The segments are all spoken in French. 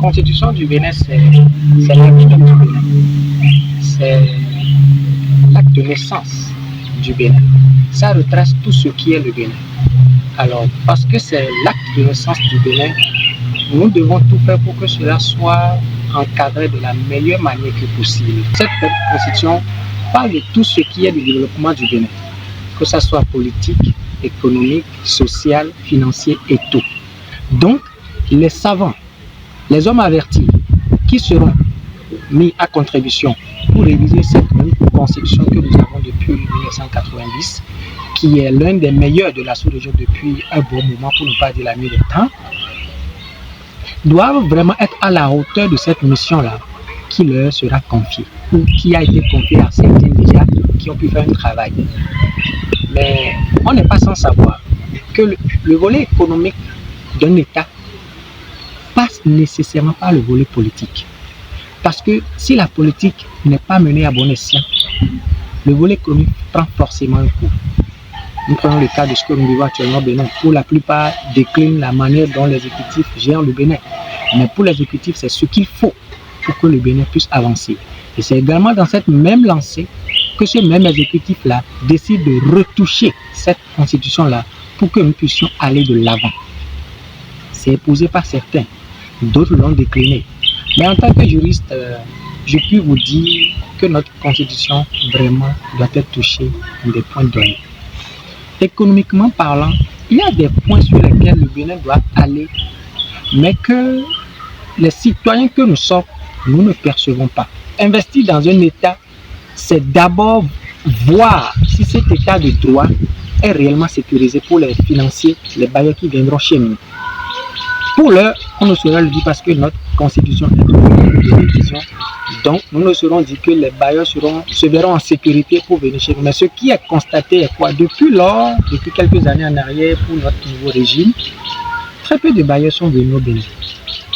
constitution du Bénin, c'est l'acte du Bénin. C'est l'acte de naissance du Bénin. Ça retrace tout ce qui est le Bénin. Alors, parce que c'est l'acte de naissance du Bénin, nous devons tout faire pour que cela soit encadré de la meilleure manière que possible. Cette constitution parle de tout ce qui est du développement du Bénin, que ce soit politique, économique, social, financier et tout. Donc, les savants, les hommes avertis qui seront mis à contribution pour réviser cette même constitution que nous avons depuis 1990, qui est l'un des meilleurs de la sous-région depuis un bon moment, pour ne pas dire la nuit des temps, doivent vraiment être à la hauteur de cette mission-là qui leur sera confiée, ou qui a été confiée à certains déjà qui ont pu faire un travail. Mais on n'est pas sans savoir que le volet économique d'un État passe nécessairement par le volet politique. Parce que si la politique n'est pas menée à bon escient, le volet économique prend forcément un coup. Nous prenons le cas de ce que nous vivons actuellement au Bénin. Pour la plupart, déclinent la manière dont les exécutifs gèrent le Bénin. Mais pour les exécutifs, c'est ce qu'il faut pour que le Bénin puisse avancer. Et c'est également dans cette même lancée que ce même exécutif-là décide de retoucher cette constitution-là pour que nous puissions aller de l'avant. C'est épousé par certains, d'autres l'ont décliné. Mais en tant que juriste, je puis vous dire que notre constitution vraiment doit être touchée à des points donnés. Économiquement parlant, il y a des points sur lesquels le Bénin doit aller, mais que les citoyens que nous sommes, nous ne percevons pas. Investir dans un État, c'est d'abord voir si cet État de droit est réellement sécurisé pour les financiers, les bailleurs qui viendront chez nous. Pour l'heure, on ne saura le dire parce que notre constitution est de révision. Donc, nous ne saurons dire que les bailleurs se verront en sécurité pour venir chez nous. Mais ce qui est constaté est quoi? Depuis quelques années en arrière, pour notre nouveau régime, très peu de bailleurs sont venus au Bénin.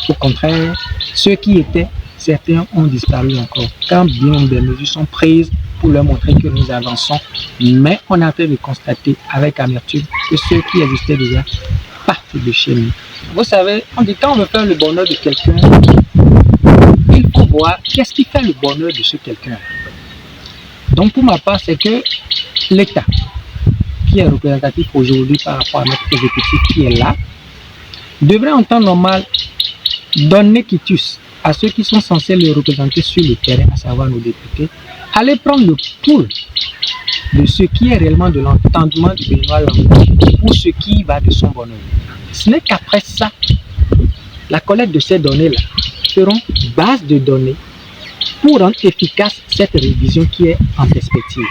Au contraire, ceux qui étaient, certains ont disparu encore. Quand bien des mesures sont prises pour leur montrer que nous avançons, mais on a fait de constater avec amertume que ceux qui existaient déjà partent de chez nous. Vous savez, on dit quand on veut faire le bonheur de quelqu'un, il faut voir qu'est-ce qui fait le bonheur de ce quelqu'un. Donc pour ma part, c'est que l'État, qui est représentatif aujourd'hui par rapport à notre exécutif qui est là, devrait en temps normal donner quitus à ceux qui sont censés le représenter sur le terrain, à savoir nos députés, aller prendre le pouls de ce qui est réellement de l'entendement du Béninois ou ce qui va de son bonheur. Ce n'est qu'après ça, la collecte de ces données-là seront base de données pour rendre efficace cette révision qui est en perspective.